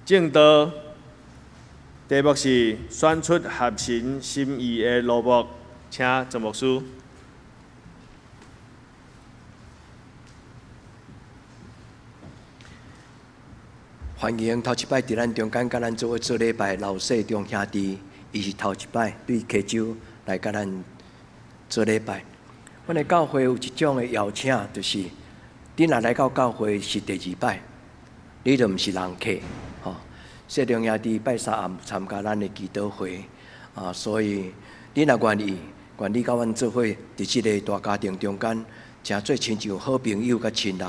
正道题目是选出合神心意的路目，请陈牧师。欢迎头一摆伫咱中间，甲咱做礼拜老细众兄弟，伊是头一摆对溪州来甲咱做礼拜。阮的教会有一种的邀请，就是你若来到教会是第二摆，你就毋是人客，细众兄弟拜三暗参加咱的祈祷会所以你若愿意甲阮做伙，伫即个大家庭中间，诚做亲像好朋友甲亲人。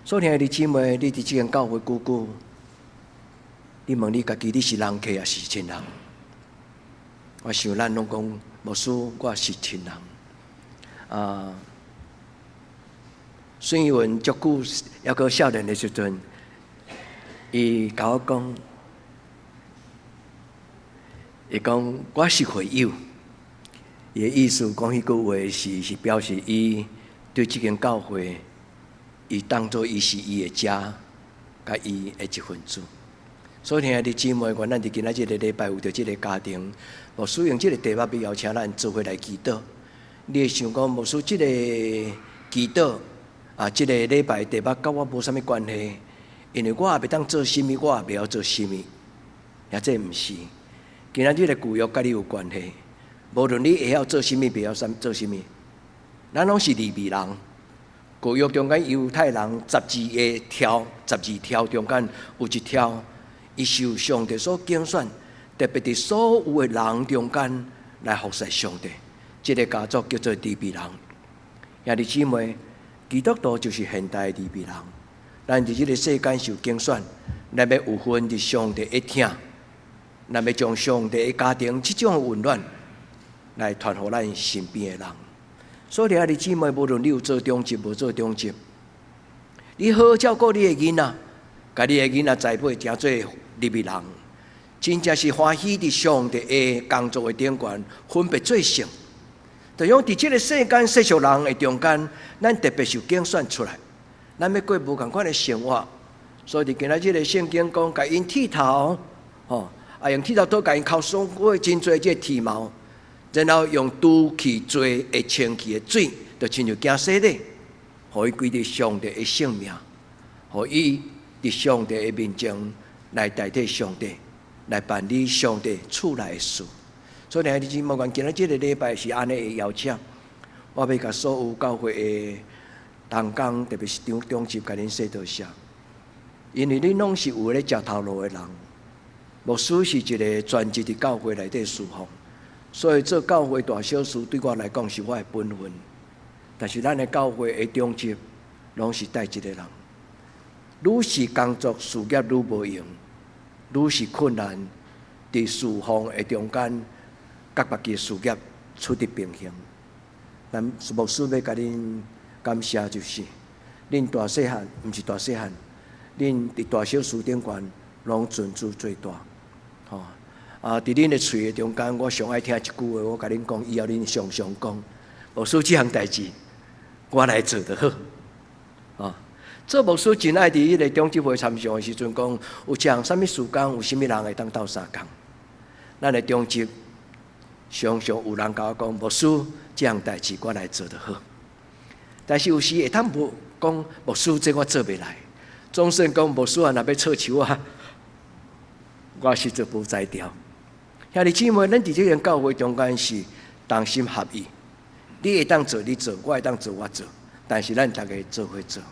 所以，弟姊妹，你伫即间教会久久，你问你家己，你是人客也是亲人？我想咱拢讲，牧师，我是亲人。孙玉文足久还阁少年的时阵，伊甲我讲，伊讲我是会友。伊的意思讲，迄句话是表示伊对即间教会。伊当作伊是伊的家，甲伊的一份子。所以，兄弟姊妹，咱伫今仔日个礼拜有着即个家庭，牧师用即个题目要邀请咱做伙来祈祷。你会想讲，牧师即个祈祷即个礼拜题目甲我无啥物关系，因为我也袂当做啥物，我也袂晓做啥物，也这毋是。今仔日个旧约甲你有关系，无论你会晓做啥物，袂晓做啥物，咱拢是利未人。旧约中间犹太人12条中间有一条，伊受上帝所拣选，特别伫所有的人中间来服侍上帝。这个家族叫做利未人。兄弟姊妹，基督徒就是现代的利未人。咱伫这个世间受拣选，咱要有份伫上帝的听，咱要将上帝的家庭这种温暖来传予咱身边的人。所以，兄弟姊妹，无论你有做中职无做中职，你好好照顾你的囡仔，甲你的囡仔栽培成做利未人，真正是欢喜伫上帝的工作的顶悬，分别做成。就用伫这个世间世俗人的中间，咱特别受拣选出来，咱要过无同款的生活。所以，今仔日个圣经讲，甲因剃头，用剃头刀甲因敲伤过真侪这剃毛。然后用除去罪的清气的水，就亲像惊洗礼，互伊归伫上帝的性命，互伊伫上帝的面前来代替上帝，来办理上帝厝内的事。所以，兄弟姊妹，今仔这个礼拜是安尼的邀请，我要甲所有教会的同工，特别是中职，甲恁说道谢，因为恁拢是有咧食头路的人。牧师是一个专职伫教会内底侍奉。所以做教会大小事对我来讲是我的本分，但是咱的教会的中职拢是带一个人，愈是工作事业愈无用，愈是困难，伫侍奉的中间，甲别个事业处伫平衡。咱牧师要甲恁感谢，就是恁大细汉，毋是大细汉，恁伫大小事顶悬拢尽做最大，伫恁的喙的中间，我上爱听一句话，我甲恁讲，以后恁常常讲，牧师这项代志，我来做就好。做牧师真爱伫迄个中职会参详的时阵讲，有一项啥物事工，有啥物人会当斗相共。咱的中职常常有人甲我讲，牧师这项代志我来做就好。但是有时会当无讲，牧师这我做袂来，总算讲牧师若要插手我是做无才调。兄弟姊妹，咱伫这个教会中间是同心合意，你会当做你做，我会当做我做，但是咱大家做伙做。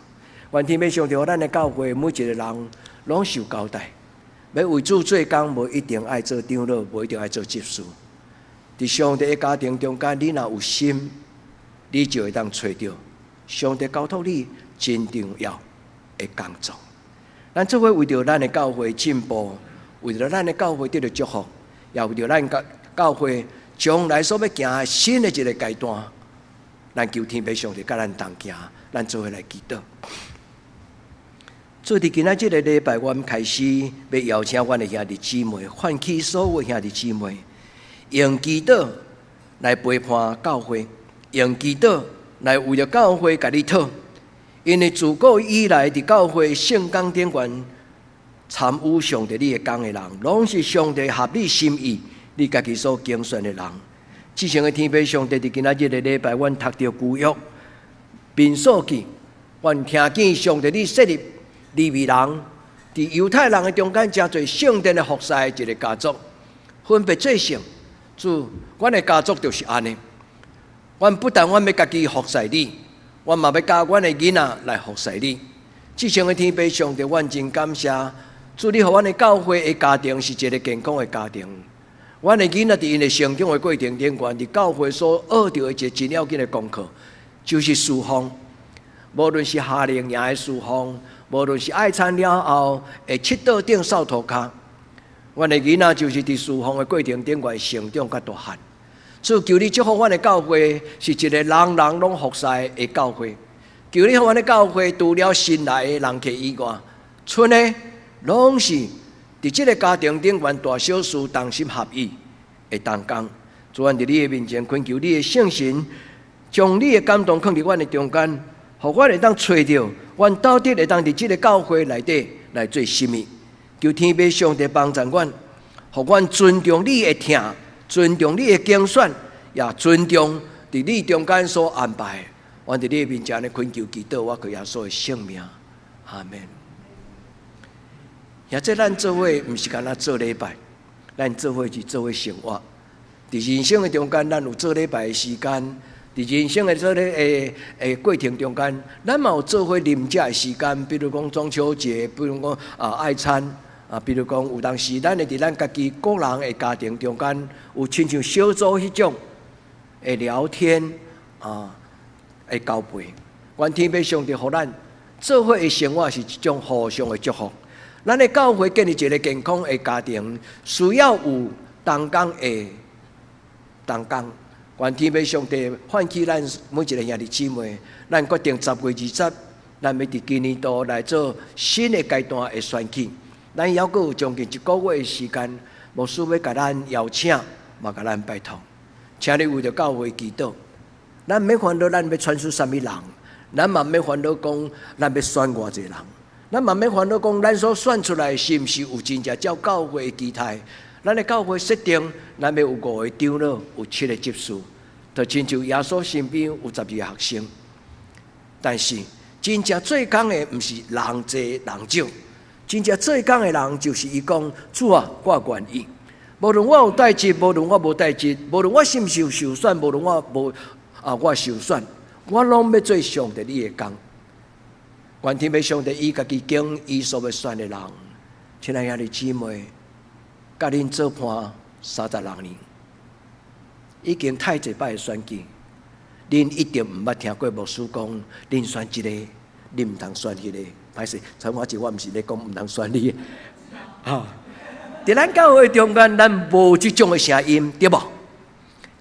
愿天要上帝，咱的教会每一个人拢受交代，要为主做工，无一定爱做长老，无一定爱做执事。伫上帝的家庭中间，你若有心，你就会当找到上帝交托你真重要的工作。咱做伙为着咱的教会进步，为着咱的教会得到祝福。也为着咱教会将来所要行的新的一个阶段，咱求天父上帝甲咱同行，咱做伙来祈祷。所以今仔这个礼拜，我们开始要邀请阮的兄弟姊妹，唤起所有兄弟姊妹，用祈祷来陪伴教会，用祈祷来为了教会甲你讨。因为自古以来，伫教会圣工顶悬，参与上帝你的工的人，拢是上帝合你心意、你家己所拣选的人。至圣的天父上帝伫今仔日的礼拜，阮读到旧约民数记，阮听见上帝你设立利未人，伫犹太人的中间，真侪圣殿的服侍一个家族，分别做圣。主，阮的家族就是安尼。阮不但阮要家己服侍你，阮嘛要教阮的囡仔来服侍你。至圣的天父上帝，阮真感谢。主，你互阮的教会的家庭是一个健康的家庭。阮的囡仔伫因的成长的过程顶，伫教会所学到的一个真要紧的功课，就是侍奉。无论是夏令营的侍奉，无论是爱餐了后会七道顶扫涂骹，阮的囡仔就是伫侍奉的过程顶成长甲大汉。主，求你祝福阮的教会是一个人人拢服侍的教会。求你互阮的教会除了新来的人客以外，剩的拢是伫即个家庭顶大小事同心合意的同工。主，阮伫你的面前恳求你的圣神，将你的感动放伫阮的中间，互阮会当找到阮到底会当伫即个教会内底来做甚物。求天父上帝帮助阮，互阮尊重你的听，尊重你的拣选，也尊重伫你中间所安排。阮伫你的面前的恳求祈祷，我靠耶稣的圣名，阿门。也即咱做伙毋是干那做礼拜，咱做伙是做伙生活。伫人生的中间，咱有做礼拜的时间；伫人生的做过程中间，咱嘛有做伙啉食的时间。比如讲中秋节，比如讲爱餐比如讲有当时咱会伫咱家己个人的家庭中间，有亲像小组迄种的聊天的交陪。愿天父上帝互咱做伙的生活是一种互相的祝福。咱的教会建立一个健康的家庭，需要有同工的同工。愿天父上帝唤起咱每一个兄弟姊妹，咱决定10月20，咱要伫今年度来做新的阶段的选举。咱还阁有将近1个月的时间，牧师要甲咱邀请，嘛甲咱拜托，请你为着教会祈祷。咱免烦恼，咱要传输什么人？咱嘛免烦恼讲，咱要选偌济人。咱嘛免烦恼讲，咱所选出来是毋是有真正照教会的期待？咱的教会设定，咱要有5个长老，有7个执事，就亲像耶稣身边有12个学生。但是真正做工的，毋是人多人少，真正做工的人就是伊讲：主啊，我愿意。无论我有代志，无论我无代志，无论我是毋是有受选，无论我无我受选，我拢要做上帝你的工。愿天父上帝伊家己经伊所要选的人，亲爱兄弟姊妹，甲恁做伴36年，已经太侪摆的选举，恁一定毋捌听过牧师讲，恁选一个，恁毋通选迄个。歹势，像我毋是咧讲毋通选你，伫咱教会中间，咱无即种的声音，对无？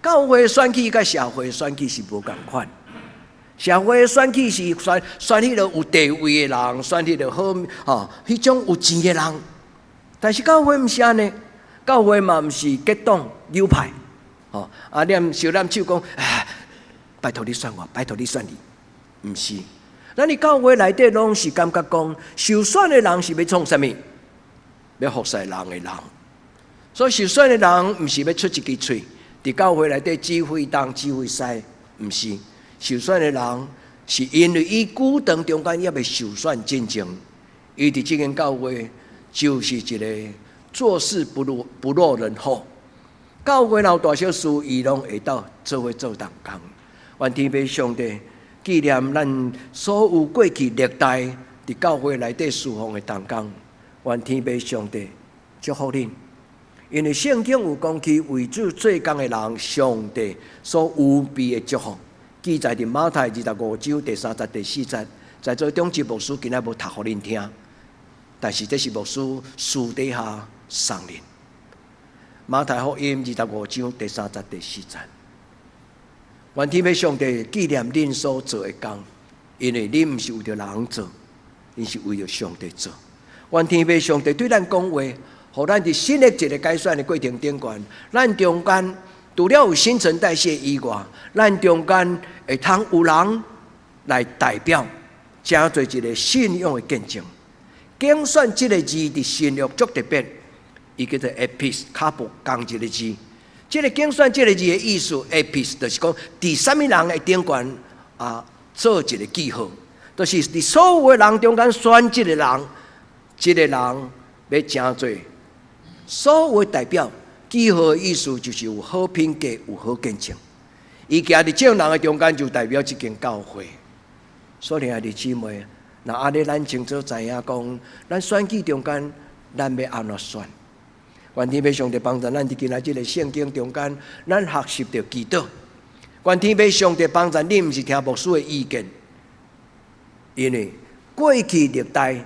教会选举甲社会选举是无共款。社会选举是选迄个有地位的人，选迄个好迄种有钱的人。但是教会毋是安尼，教会嘛毋是结党流派，念小念手讲，拜托你选我，拜托你选你，毋是。咱伫教会内底拢是感觉讲，受选的人是要创啥物？要服侍人的人。所以受选的人毋是要出一支嘴，伫教会内底指挥东指挥西，毋是。受选的人是因为伊久长中间也未受选进前，伊伫这间教会就是一个做事不落人后。教会有大小事，伊拢会到做伙做同工。愿天父上帝纪念咱所有过去历代伫教会内底侍奉的同工。愿天父上帝祝福恁，因为圣经有讲起为主做工的人，上帝所无比的祝福。记载伫马太25章第3节、第4节，在座中职牧师今仔无读互恁听，但是这是牧师私底下送恁。马太福音25章第3节、第4节，愿天父上帝纪念恁所做的工，因为恁毋是为着人做，恁是为着上帝做。愿天父上帝对咱讲话，互咱伫新的一个改选的过程顶端，咱中间除了有新陈代谢以外，咱中间会通有人来代表，真做一个信仰的见证。竞选这个字伫新约足特别，伊叫做 epis， 卡布讲一个字。这个竞选这个字的意思 ，epis 就是讲伫什么人的顶悬做一个记号，就是伫所有的人中间选这个人，这个人要真做所有的代表。记号的意思就是有好品格、有好见证。伊行伫众人的中间，就代表这间教会。所以，兄弟姊妹，那安尼咱清楚知影讲，咱选举中间，咱要安怎选？愿天父上帝帮助咱伫今仔日个圣经中间，咱学习着祈祷。愿天父上帝帮助你，毋是听牧师的意见，因为过去历代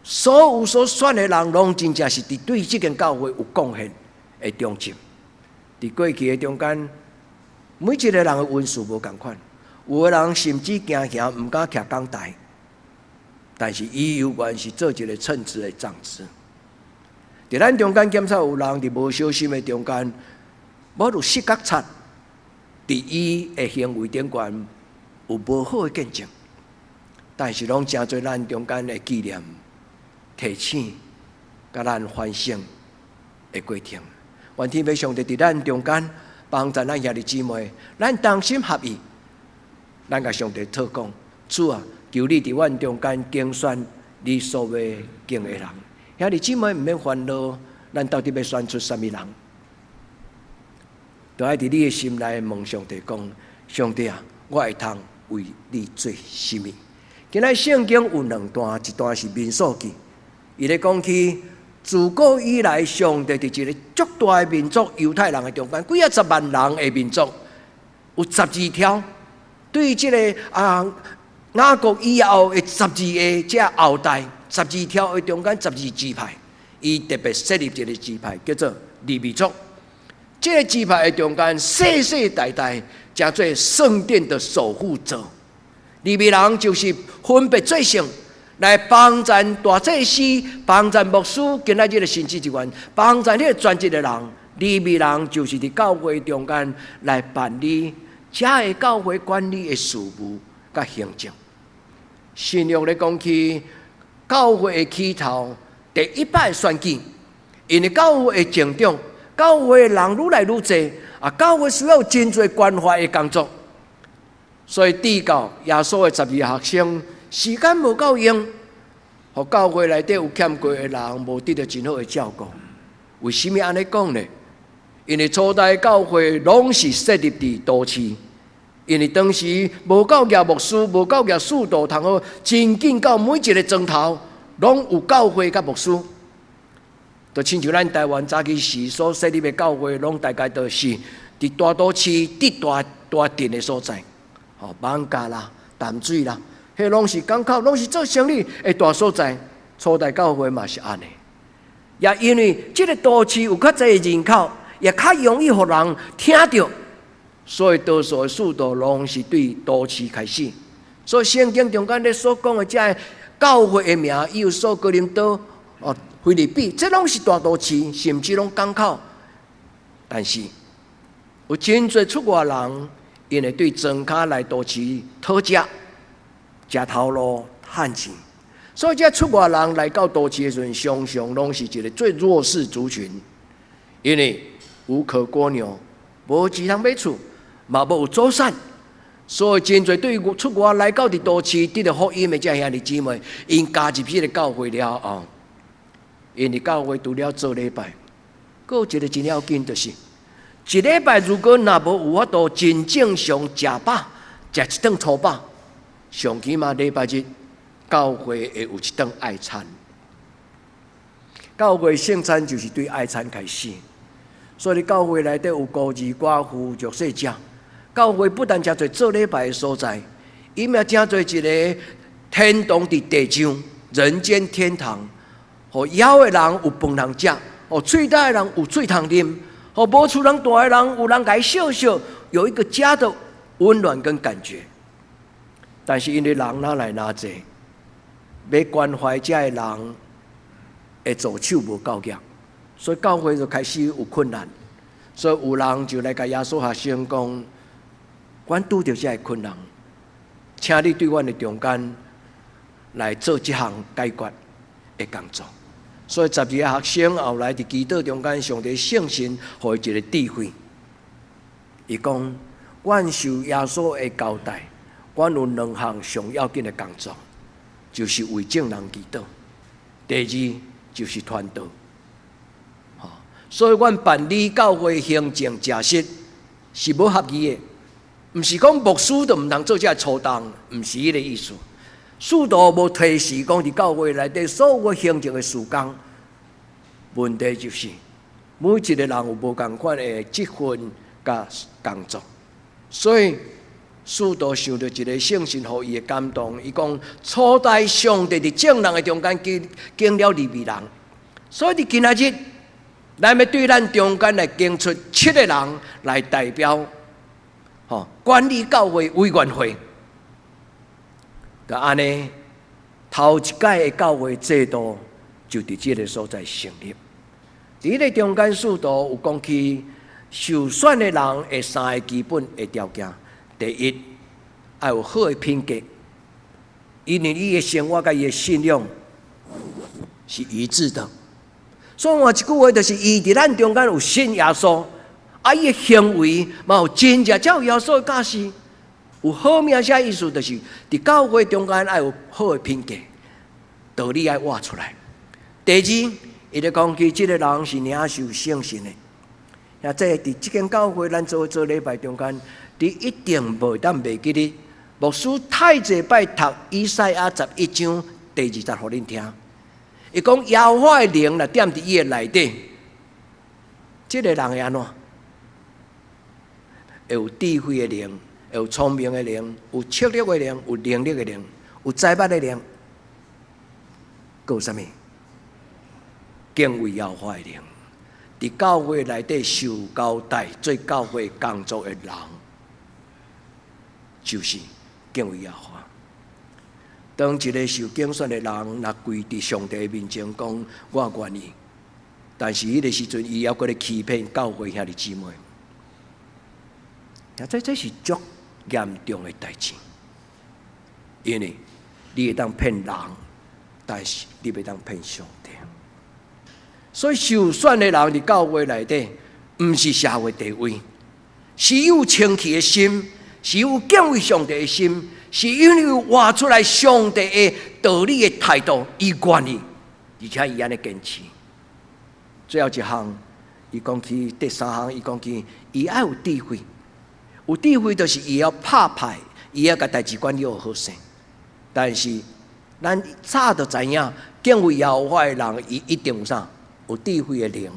所有所选的人，拢真正是伫对这间教会有贡献的忠心。伫过去的中间，每一个人的运势无同款，有的人甚至行毋敢徛讲台，但是伊有关是做一个称职的长子。伫咱中间检查有人伫无小心的中间，无有失觉察，伫伊的行为顶悬有无好的见证，但是拢真侪咱中间的纪念、提醒，甲咱反省的过程。愿天父上帝伫咱中间帮助咱兄弟姊妹，咱同心合意，咱甲上帝讨讲：主啊，求你伫阮中间竞选你所要敬的人。兄弟姊妹毋免烦恼，咱到底要选出什么人？就爱伫你的心内问上帝讲：上帝啊，我会通为你做什么？今仔圣经有两段，一段是民数记，伊咧讲起自古以来，上帝伫一个足大的民族犹太人的中间，几10万人的民族，有12条。对这个雅各以后的12个这后代。12条的中间12支派，伊特别设立一个支派，叫做利未族。这个支派的中间，世世代代叫做圣殿的守护者。利未人就是分别做成来帮助大祭司、帮助牧师，今仔日的神职人员，帮助这个专职的人。利未人就是伫教会中间来办理这个教会管理的事务甲行政。新约咧讲起。教会的起头，第一摆选举，因为教会的成长，教会的人愈来愈多，教会需要真侪关怀的工作，所以递到耶稣的12学生，时间无够用，互教会内底有欠过的人，无得到真好的照顾。为什么安尼讲呢？因为初代教会拢是设立伫都市。因为当时无够业牧师，无够业使徒，通好真紧到每一个庄头，拢有教会甲牧师。就亲像咱台湾早期时所设立的教会，拢大概都是伫大都市、伫大镇的所在，艋舺啦、淡水啦，迄拢是港口，拢是做生意的大所在。初代教会嘛是安尼，也因为这个都市有较侪的人口，也较容易互人听到。所以多数的使徒拢是对都市开始，所以圣经中间咧所讲的这教会的名，有所哥林多、腓立比，这拢是大都市，甚至拢港口。但是有真侪出外人，因为对庄脚来都市讨食、食头路、趁钱，所以这出外人来到都市的时阵，常常拢是一个最弱势族群，因为无可裹牛，无钱通买厝。嘛无有祖产，所以真侪对于出外来到伫都市得到福音的这兄弟姊妹，因加入这个教会了后，因为教会除了做礼拜，还有一个真要紧，就是一礼拜如果若无有法度真正常食饱，食一顿粗饱，上起码礼拜日教会会有一顿爱餐。教会圣餐就是对爱餐开始，所以教会内底有孤儿寡妇、弱势者。教会不但真侪做礼拜的所在，伊嘛真侪一个天堂伫地上，人间天堂。互枵的人有饭通食，互嘴大的人有水通啉，互无厝人大的人有人来笑笑，有一个家的温暖跟感觉。但是因为人哪来哪济，要关怀这的人会助手无够强，所以教会就开始有困难。所以有人就来甲耶稣学生讲。阮拄着这个困难，请你对阮的中间来做这项解决，的工作。所以12个学生后来伫祈祷中间，上帝圣神互伊一个智慧。伊讲：阮受耶稣的交代，阮有2项上要紧的工作，就是为众人祈祷。第二就是传道。所以，阮办理教会行政正式是无合意的，毋是讲牧师就毋通做这粗重，毋是迄个意思。使徒无提示讲伫教会内底所有行政的事工，问题就是每一个人有无共款的职分甲工作。所以，使徒想到一个圣神互伊的感动，伊讲初代上帝伫众人的中间经了利未人，所以伫今仔日。咱要对咱中间来拣出7个人来代表，管理教会委员会，就安尼，头一届的教会制度就伫这个所在成立。伫个中间使徒有讲起受选的人的3个基本的条件：第一，要有好的品格，因为伊的生活甲伊的信仰是一致的。所以换一句话，就是伊伫咱中间有信耶稣，伊的行为嘛有真正照耶稣的教示，有好名声意思，就是伫教会中间要有好的品格，道理要挖出来。第二，伊咧讲起这个人是领受圣神的，也即伫这间教会，咱做礼拜中间，你一定袂当袂记得，牧师太济摆读以赛亚11章第20，互恁听。伊讲耶和华的灵若踮伫伊的内底，这个人会安怎？会有智慧的灵，会有聪明的灵，有策略的灵，有能力的灵，有才捌的灵，还有啥物？敬畏耶和华的灵，伫教会内底受交代做教会工作的人，就是敬畏耶和华。当一个受拣选的人，若跪伫上帝面前讲我愿意，但是迄个时阵，伊还搁咧欺骗教会兄弟姊妹，这是足严重的代志。因为你会当骗人，但是你袂当骗上帝。所以受选的人伫教会内底，毋是社会地位，是有清气的心，是有敬畏上帝的心。是因为活出来上帝的道理的态度，伊愿意，而且伊安尼坚持。最后一项，伊讲起第3项，伊讲起伊要有智慧，有智慧就是伊要拍派，伊要甲代志管理好势。但是咱早就知影，敬畏耶和华的人，伊一定有啥？有智慧的灵。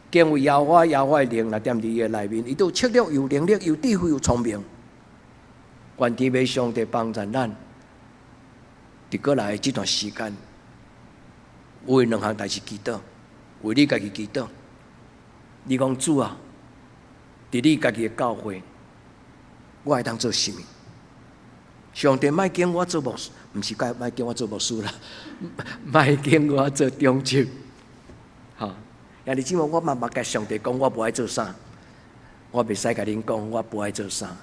敬畏耶和华的灵，若踮伫伊的内面，伊都有策略、有能力、有智慧、有聪明。愿天父上帝帮助咱，伫过来这段时间，为2项代志祈祷，为你家己祈祷。你讲主啊，伫你家己的教会，我会当做什么？上帝莫叫我做牧师，毋是莫叫我做牧师啦，莫叫我做中职。哈，兄弟姊妹，我嘛甲上帝讲，我不爱做啥，我袂使甲恁讲，我不爱做啥。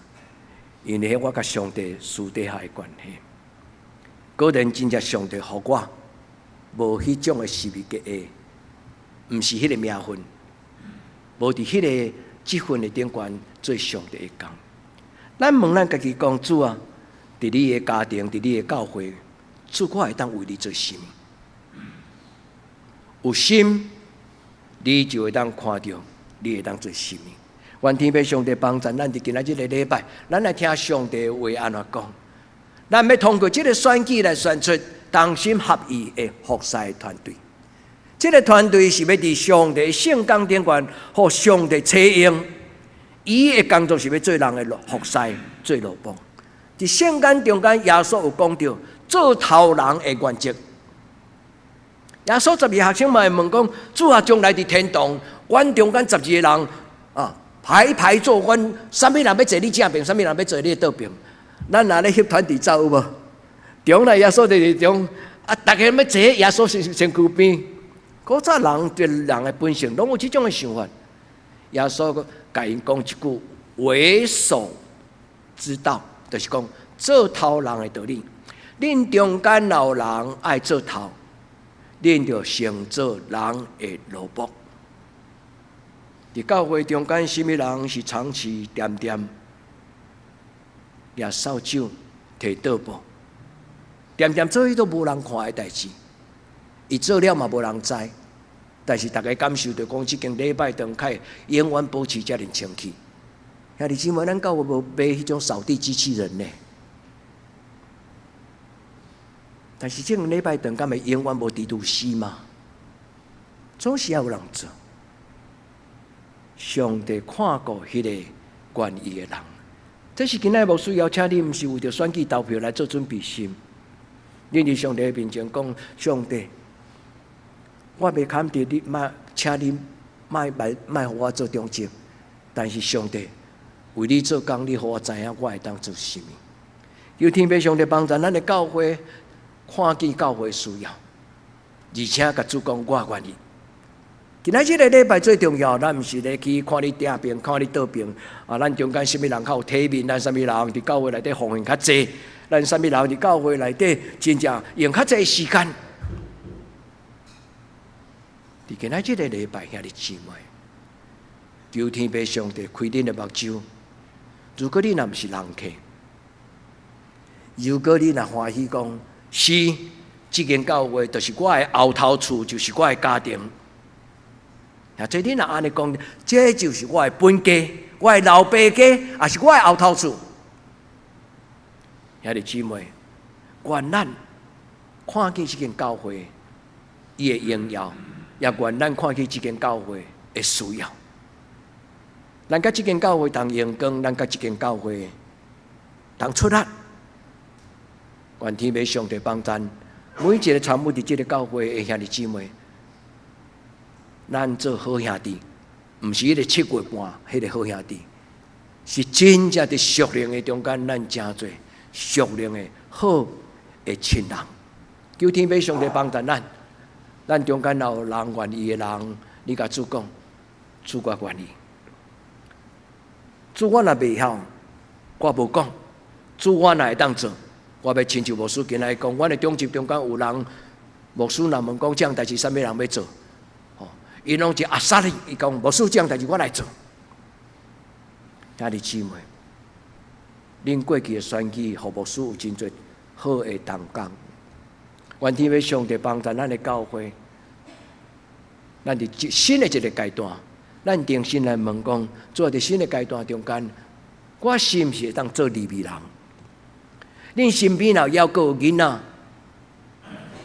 因为我甲上帝私底下的关系，果然真正上帝予我无迄种的视为嘅下，毋是迄个名分，无伫迄个积分的顶端做上帝的工。咱问咱家己讲主啊，伫你的家庭，伫你的教会，主我会当为你做什么？有心，你就会当看到，你会当做什么？愿天父上帝帮助咱伫今仔日的礼拜，咱来听上帝的话安怎讲。咱要通过这个选举来选出同心合意的服侍团队。这个团队是要伫上帝圣工顶端，互上帝采用。伊的工作是要做人的服侍，做路帮。伫圣工中间，耶稣有讲到做头人的原则。耶稣12学生嘛会问讲：主啊，将来伫天堂，阮中间12个人啊。排排坐，阮啥物人要坐你正边，啥物人要坐你倒边。咱若咧翕团体照有无？中来耶稣伫中，啊，逐个要坐耶稣身躯边。古早人对人的本性，拢有即种的想法。耶稣甲因讲一句为首之道，就是讲做头人的道理。恁中间老人爱做头，恁就成做人的奴仆。伫教会中间，什么人是长期惦惦掠扫帚、摕桌布，惦惦做迄都无人看的代志，伊做了嘛无人知，但是大家感受到讲，即间礼拜堂开永远保持遮尔清气。兄弟姊妹，咱教会无买迄种扫地机器人呢？但是这个礼拜堂敢会永远无地图死吗？总是要有人做。上帝看过迄个愿意的人，这是今仔牧师邀请你，毋是为着选举投票来做准备心。你伫上帝面前讲，上帝，我袂砍掉你，请你莫互我做中职，但是上帝为你做工，你互我知影我会当做什么。求天父上帝帮助咱的教会。看见教会需要，而且甲主讲我愿意。今仔日个礼拜最重要，咱毋是咧去看你顶边，看你倒边啊！咱中间什么人较有体面，咱什么人伫教会内底奉献较济，咱什么人伫教会内底真正用较济时间。伫今仔日个礼拜，兄弟姊妹，求天父上帝开恁的目睭。如果你若毋是人客，如果你若欢喜讲，是，这间教会就是我的后头厝，就是我的家庭。啊，这你若安尼讲，这就是我的本家，我的老爸家，也是我的后头厝。兄弟姊妹，愿咱看见这间教会伊的荣耀，也愿咱看见这间教会的需要。咱甲这间教会同用功，咱甲这间教会同出力。愿天父上帝帮咱，每一个参与伫这个教会的兄弟姊妹，咱做好兄弟，毋是迄个7月半迄个好兄弟，是真正伫属灵的中间，咱真做属灵的好的亲人。求天父上帝帮助咱中间若有人愿意的人，你甲主讲，主我愿意。主我若袂晓，我无讲，主我若会当做。我要亲像牧师今仔讲，阮的中集中间有人，牧师若问讲这样代志，啥物人要做？伊拢是阿萨哩，伊讲牧师这样代志我来做。兄弟姊妹，恁过去的选举，互牧师有真侪好的同工。愿天父上帝帮助咱的教会，咱伫新的一个阶段，咱定心来问讲，做伫新的阶段中间，我是毋是会当做利未人？恁身边若要有囡仔，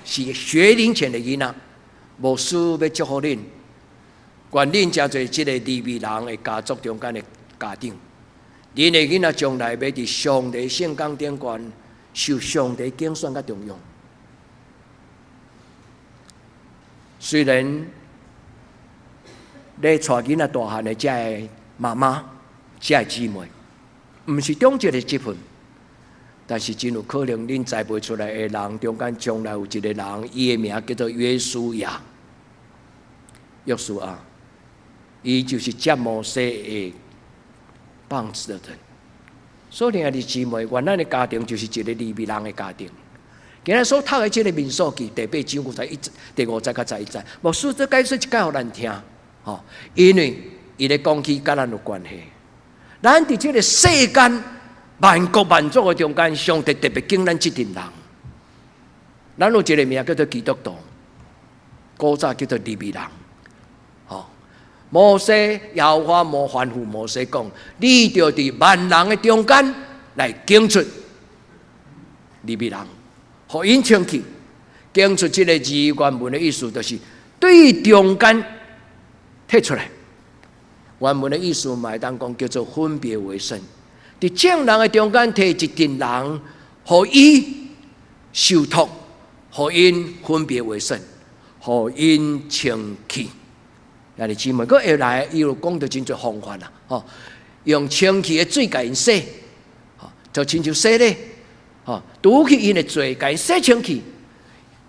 是学龄前的囡仔，牧师要祝福恁，愿恁真做这个利未人的家族中间的家长。恁的囡仔将来要伫上帝圣工顶悬受上帝拣选甲重用。虽然咧带囡仔大汉的这个妈妈、这个姊妹，毋是中职的职分。但是真有可能，恁栽培出来的人中间，将来有一个人，伊的名叫做约书亚。约书亚，伊就是接摩西的棒子的人。所以，兄弟姊妹，原来的家庭就是一个利未人的家庭。今日所读的这个民数记第8章第50甲11节，牧师再解说一解互咱听，因为伊咧讲起甲咱有关系。咱伫这个世间。万国万族的中间，上帝特别敬咱这群人。咱有一个名叫做基督徒，古早叫做利未人。摩西耶和华摩吩咐摩西讲：你着伫万人的中间来拣出利未人，互因清气。拣出这个字原文的意思，就是对中间摕出来。原文的意思嘛，当讲叫做分别为圣。伫正人的中间，摕一群人，互伊受托，互因分别为圣，互因清气。兄弟姊妹，佫后来伊有讲到真侪方法啦，用清气的水甲因洗，就亲像洗礼，除去因的罪，甲因洗清气，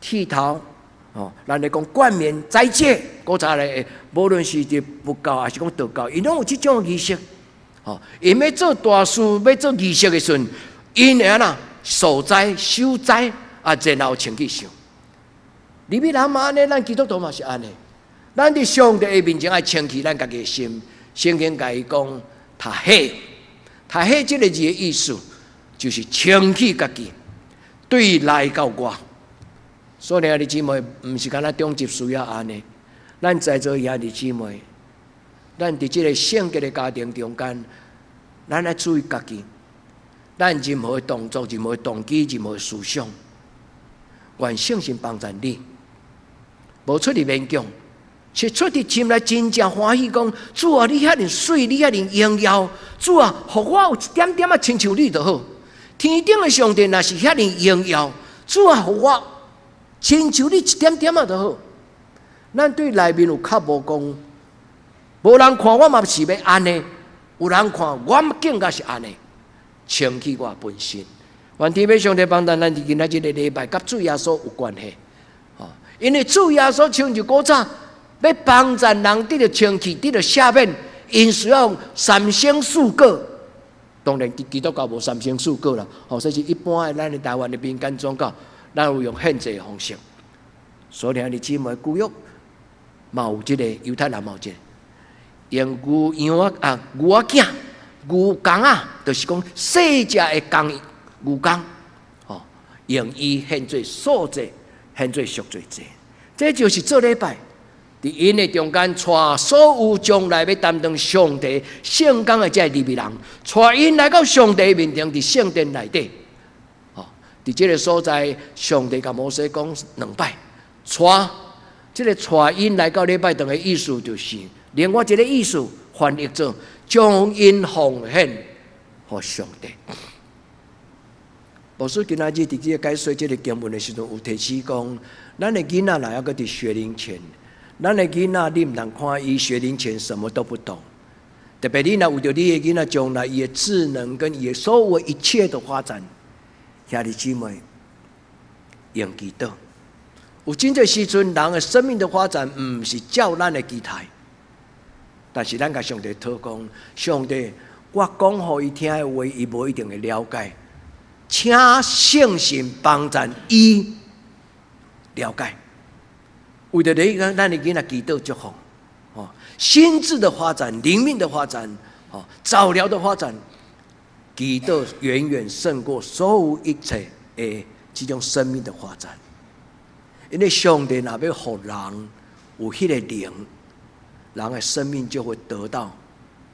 剃头，咱咧讲冠冕斋戒，古早咧，无论是伫佛教还是讲道教，因拢有即种仪式。因要做大事、要做仪式的时阵，因会安那守斋、守斋，然后清气上。利未人嘛安尼，咱基督徒嘛是安尼。咱伫上帝的面前爱清气咱家己的心。圣经甲伊讲，他黑这个字的意思，就是清气家己，对内到外。所以兄弟姊妹，毋是干那中级需要安尼。咱在座兄弟姊妹，咱伫这个圣洁的家庭中间，咱爱注意家己，咱任何的动作、任何的动机、任何的思想，愿圣神帮助你，无出伫勉强。是出伫心内真正欢喜，讲主啊，你遐尼水，你遐尼荣耀，主啊，互我有一点点亲像你就好。天顶的上帝若是遐尼荣耀，主啊，互我亲像你一点点就好。咱对内面有较无讲，无人看我嘛是要安尼，有人看我更加是安尼，清气我本身。愿天父上帝帮助咱伫今仔日个礼拜，甲主耶稣有关系。因为主耶稣像就古早。要帮助人得到清气，得到赦免，因需要三生四果。当然，基督教无三生四果啦。这是一般的咱的台湾的民间宗教，咱有用献祭的方式。所以，你姊妹旧约嘛有这个犹太人嘛有这个，用牛仔囝、牛公啊，就是讲细只的公牛公，用伊献做素祭，献做赎罪祭。这就是做礼拜。伫因的中间，带所有将来要担当上帝圣工的这利未人，带因来到上帝面前，伫圣殿内底。伫这个所在，上帝甲摩西讲两摆，这个带因来到礼拜堂的意思，就是另外一个意思翻译做将因奉献给上帝。牧师今仔日伫这个解说这个经文的时候，有提示讲，咱的囡仔若还搁伫学龄前。咱的囡仔，你唔通看伊学龄前什么都不懂，特别你若为着你的囡仔将来伊的智能跟伊的所有一切的发展，兄弟姊妹，用祈祷。有真侪时阵，人的生命的发展唔是照咱的期待，但是咱甲上帝祷告，上帝，我讲互伊听的话，伊无一定会了解，请圣神帮助伊了解。为着你咱的囡仔祈祷祝福，心智的发展、灵命的发展、早疗的发展，祈祷远远胜过所有一切的这种生命的发展。因为上帝若要互人有迄个灵，人的生命就会得到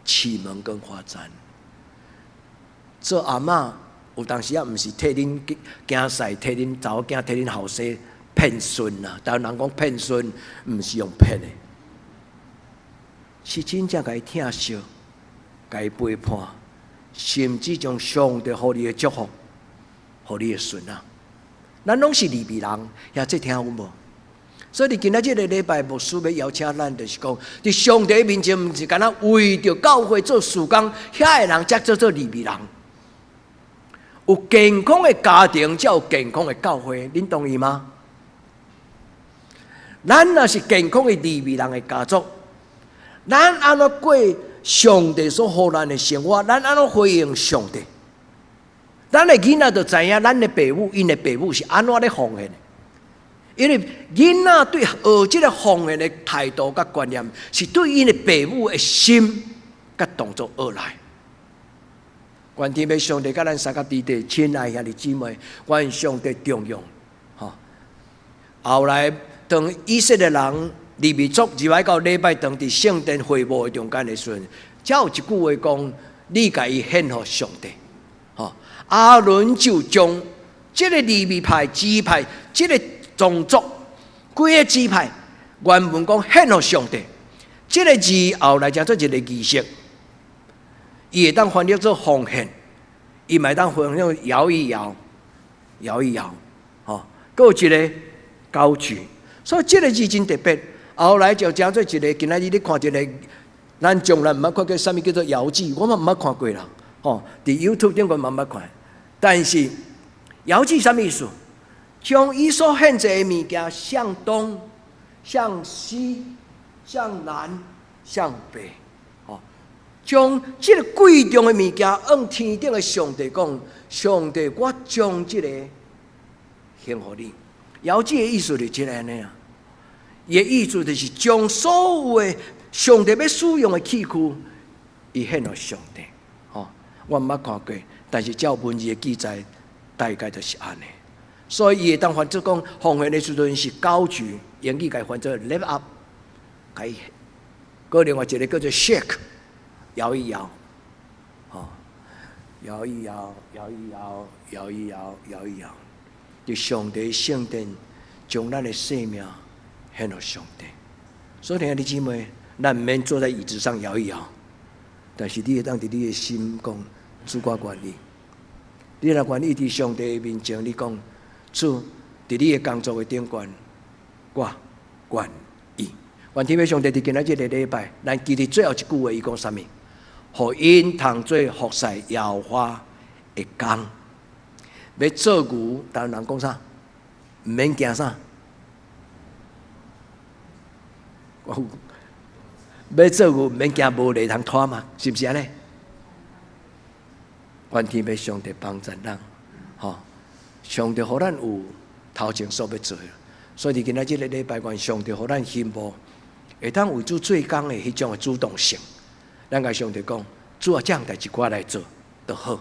启蒙跟发展。做阿嬷有当时也毋是替恁囝婿、替恁查某囝、替恁后生。骗孙啊！但人讲骗孙，唔是用骗的，是真正甲伊疼惜，甲伊陪伴，甚至将上帝互你的祝福，互你的孙啊！咱拢是利未人，也这听有无？所以你今仔日个礼拜，牧师要邀请咱，就是讲，伫上帝面前，毋是干那为着教会做事工，遐个人才做利未人。有健康的家庭，才有健康的教会，恁同意吗？咱若是健康的利未人的家族，咱安怎过上帝所予咱的生活？咱安怎回应上帝？咱的囡仔就知影，咱的父母，因的父母是安怎咧奉献的。因为囡仔对学这个奉献的态度甲观念，是对因的父母的心甲动作而来。愿天父上帝甲咱三甲弟弟亲爱兄弟姊妹，愿上帝重用。后来。当以色列人利未族入来到礼拜堂伫圣殿会幕的中间的时阵，才有一句话讲：你甲伊献给上帝。阿伦就将这个利未派支派，这个宗族几个支派，原文讲献给上帝。这个字后来叫做一个仪式，伊会当翻译做奉献，伊咪当翻译做摇一摇，摇一摇。还有一个高举。所以这个字真特别，后来就叫做一个。今仔日你看一个，咱从来毋捌看过什么叫做摇祭，我嘛毋捌看过啦。伫 YouTube 顶我嘛毋捌看，但是摇祭什么意思？将伊所献祭的物件向东、向西、向南、向北，将这个贵重的物件往天顶的上帝讲：上帝，我将这个献给你。摇祭的意思就是这个呢啊，伊的意思就是将所有的上帝要使用的器具，伊献给上帝。我毋捌看过，但是照文字的记载，大概就是安尼。所以伊会当翻作讲，奉献的时阵是高举，英语该翻作 lift up， 该个另外一个叫做 shake， 摇一摇，摇一摇，摇一摇，摇一摇，摇一摇，就上帝圣殿将咱的生命献给上帝。所以兄弟姊妹，咱毋免坐在椅子上摇一摇，但是你会当伫你的心讲。主我愿意，你若愿意伫上帝的面前，你讲主，伫你的工作的顶端，我愿意。愿天父上帝伫今仔日的礼拜，咱记得最后一句话，伊讲啥物？互因通做服侍耶和华的工。要做牛，台湾人讲啥？毋免惊啥？要做牛，毋免惊无犁通拖嘛？是不是安尼？愿天父上帝帮助咱，上帝互咱有头前所要做的，所以伫今仔日个礼拜，愿上帝互咱心无会当为主做工的迄种的主动性。咱甲上帝讲，主啊，这样代志我来做就好。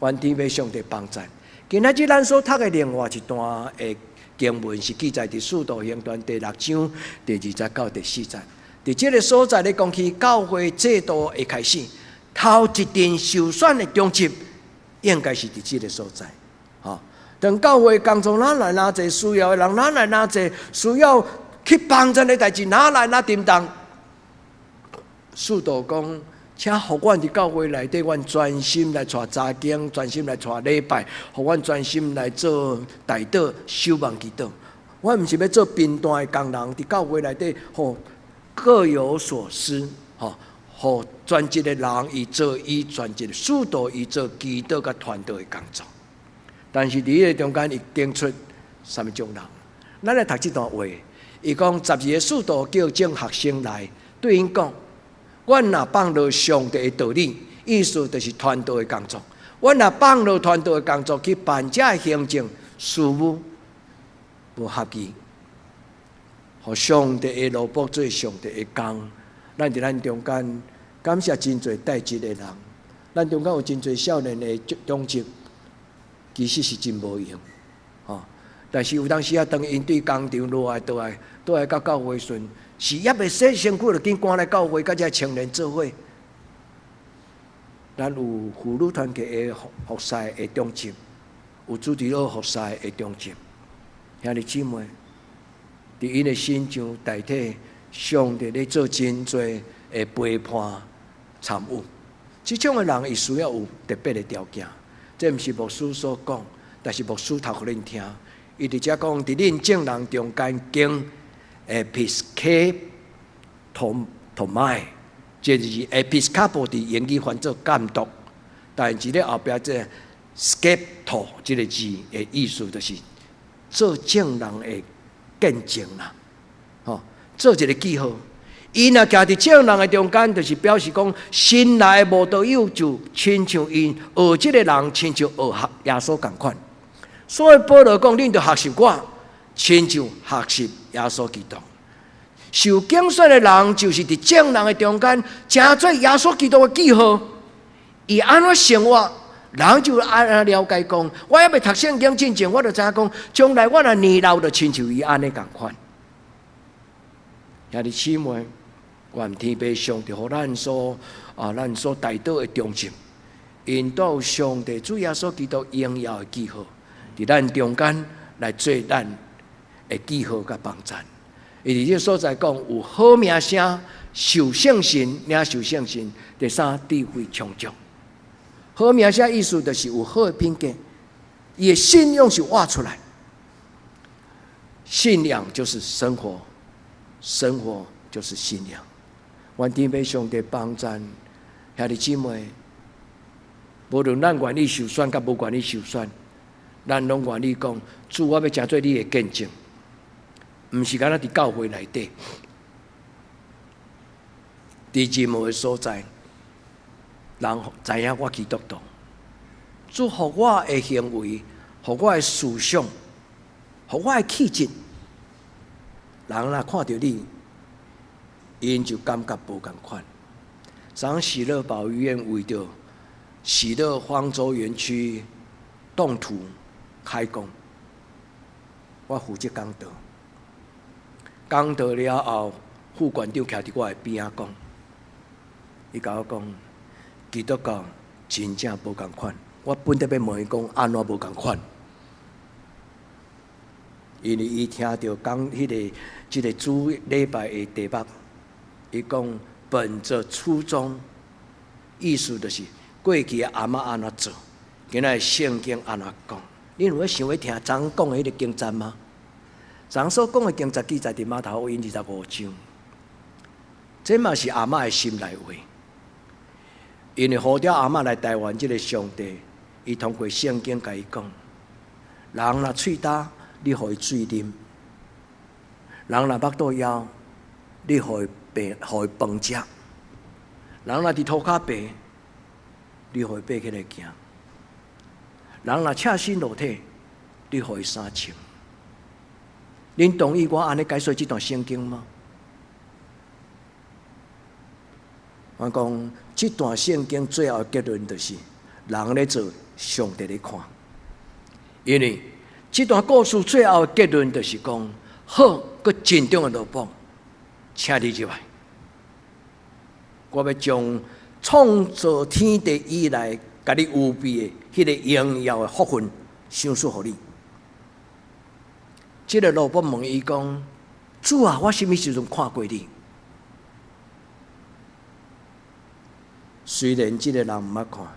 愿天父上帝帮助。今仔日咱所读的另外一段的经文是记载伫《使徒行传》第6章第20节到第4节。伫这个所在咧讲起教会制度的开始，头一阵受选的中心。应该是伫这个所在，当教会工作哪来哪侪需要的人，哪来哪侪需要去帮助的代志，哪来哪叮当。使徒讲，请互阮伫教会内底，阮专心来带查经，专心来带礼拜，互阮专心来做代祷、守望祈祷。我毋是要做平淡的工人，伫教会内底，各有所思，互全职的人伊做伊全职的使徒，伊做基督甲团队的工作。但是伫迄个中间，伊定出什么种人？咱来读这段话，伊讲12个使徒叫众学生来，对因讲：阮若放落上帝的道理，意思就是团队的工作。阮若放落团队的工作去办这行政事务，无合宜，互上帝的萝卜做上帝的工。咱伫咱中间感谢真侪代志的人，咱中间有真侪少年的中职，其实是真无用，但是有当时啊，当因对工厂落来倒来到教会时，是也未洗身躯就紧赶来教会，甲这青年做伙。咱有妇女团契的服侍的中职，有主持人服侍的中职，兄弟姊妹，伫因的心上代替。上帝咧做真多的陪伴参与，这种的人伊需要有特别的条件。这毋是牧师所讲，但是牧师读互恁听。伊伫遮讲，伫恁众人中间经episcopomai， 这就是 episcopal 伫英语翻做监督，但是咧后壁这 scepto 这个字的意思就是做众人的见证啦。做一个记号，伊若徛伫众人的中间，就是表示讲，新来的慕道友就亲像因学这个人，亲像学耶稣共款。所以保罗讲，恁着学习我，亲像学习耶稣基督。受拣选的人，就是伫众人的中间，成做耶稣基督的记号。伊安怎生活，人就安怎了解讲。我还未读圣经之前，我就知影讲，将来我若年老，就亲像伊安尼共款。兄弟姊妹，愿天父上帝互咱所带到的忠心，引导上帝主耶稣基督荣耀的记号，伫咱中间来做咱的记号甲帮助。伊伫这所在讲有好名声，受圣神，领受圣神。第三，智慧充足。好名声意思就是有好的品格，伊的信用是挖出来。信仰就是生活。生活就是信仰。愿天父上帝帮助兄弟姊妹，无论咱愿意受选甲无愿意受选，咱拢愿意讲，主我要成做你的见证，毋是干那伫教会内底，伫任何的所在，人知影我基督徒。主互我的行为，互我的思想，互我的气质，人若看到你，因就感觉无同款。昨喜乐保育院为着喜乐方舟园区动土开工，我负责讲道。讲道了后，副馆长徛伫我的边仔讲，伊甲我讲，基督教真正无同款。我本来要问伊讲安怎无同款，因为伊听到讲即个主礼拜的题目，伊讲本着初衷，意思就是过去的阿嬷安怎做，今仔圣经安怎讲。你有想要听昨讲的迄个经节吗？昨所讲的经节记载伫马太福音25章，这嘛是阿嬷的心内话。因为呼召阿嬷来台湾，即个上帝，伊通过圣经甲伊讲：人若喙焦，你互伊水啉；人若腹肚枵，你互伊饭食；人若伫涂骹白，你互伊爬起来行；人若赤身裸体，你互伊衫穿。恁同意我安尼解说这段圣经吗？我讲这段圣经最后的结论就是：人咧做，上帝咧看。因为这段故事最后的结论就是讲：好，佮真正的萝卜，请你入来。我要将创造天地以来，甲你有备的迄个荣耀的福分，赏赐互你。这个萝卜问伊讲：主啊，我什么时阵看过你？虽然这个人唔捌看，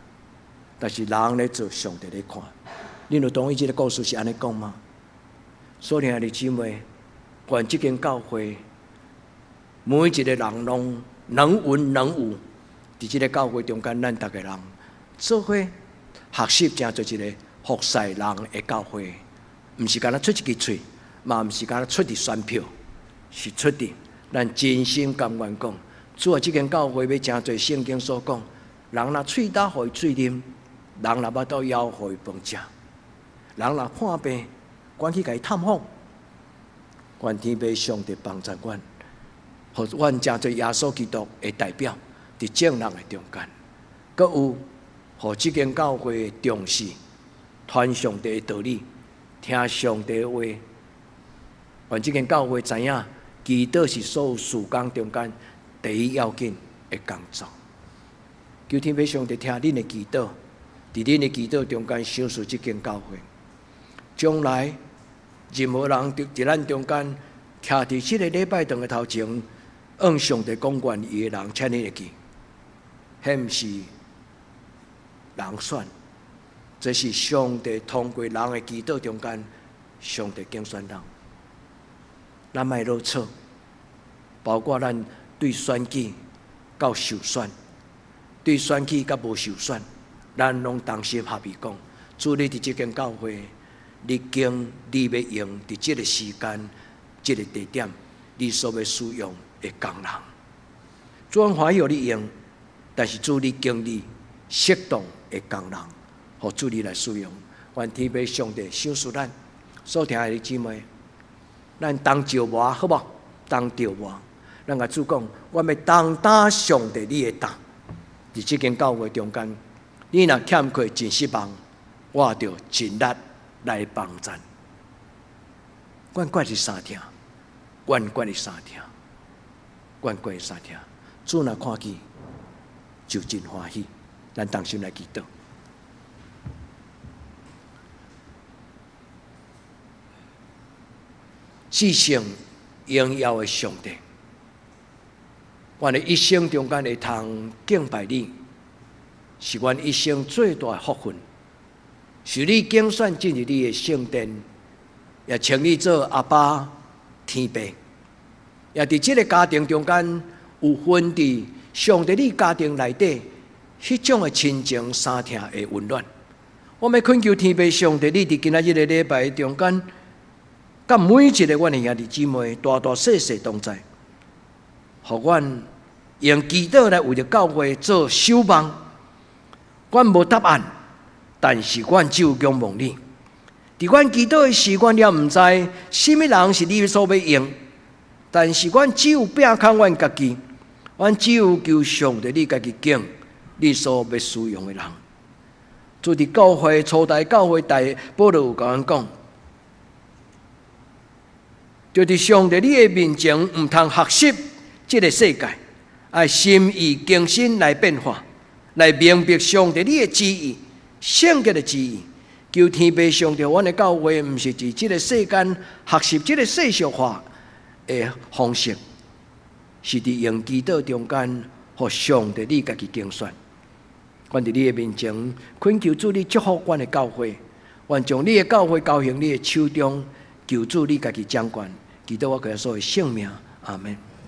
但是人咧做，上帝咧看。你有同意这个故事是安尼讲吗？所以，兄弟姊妹，愿这间教会每一个人拢能文能武，伫这个教会中间，咱大家人做伙学习，成做一个服侍人的教会，唔是干那出一支嘴。嘛毋是干那出伫选票，是出伫咱真心甘愿讲。主啊，这间教会要真侪圣经所讲，人若喙焦，互伊水啉；人若腹肚枵，互伊饭食；人若看病，赶去甲伊探访。愿天父上帝帮助阮，互阮真侪耶稣基督的代表伫正人的中间，阁有互这间教会重视传上帝的道理，听上帝的话。愿这间教会知影，祈祷是所有事工中间第一要紧的工作。求天父上帝听恁的祈祷，伫恁的祈祷中间赏赐这间教会。将来任何人伫咱中间徛伫这个礼拜堂的头前，向上帝讲愿意的人，请你会记，迄毋是人选，这是上帝通过人的祈祷中间，上帝拣选人。咱莫落错，包括咱对选举到受选，对选举甲无受选，咱拢同心合意讲：主，你伫这间教会，你经你要用伫这个时间、这个地点，你所要使用的工人。主，我欢喜互你用，但是主，你经历适当的工人，互主你来使用。愿天父上帝赏赐咱所听的姊妹。咱当招无好无？当招无，咱甲主讲，我要当打上帝你的打，伫这间教会中间，你若欠缺真失望，我就尽力来帮咱。阮决是三听，阮决是三听，阮决是三听。主若看见，就真欢喜。咱同心来祈祷。至圣荣耀的上帝，阮的一生中间会通敬拜你，是阮一生最大的福分。是你拣选进入你的圣殿，也称你做阿爸天父，也伫这个家庭中间有分伫上帝你家庭内底迄种的亲情相听的温暖。我们恳求天父上帝，你伫今仔日的礼拜中间。甲每一个阮的兄弟姊妹，大大小小同在，互阮用祈祷来为着教会做守望。阮无答案，但是阮只有仰望你。伫阮祈祷的时，阮也毋知什么人是你所要用，但是阮只有摒空阮家己，阮只有求上帝你家己拣你所要使用的人。主伫教会初代教会大保罗有甲阮讲，就伫上帝你的面前，毋通学习这个世界，爱心意更新来变化，来明白上帝你的旨意，圣洁的旨意。求天父上帝，阮的教会毋是伫这个世间学习这个世俗化的方式，是伫用祈祷中间，互上帝你家己拣选。阮伫你的面前，恳求主你祝福阮的教会，愿将你的教会交行你的手中，求主你家己掌管。祈祷我个所有性命，阿门。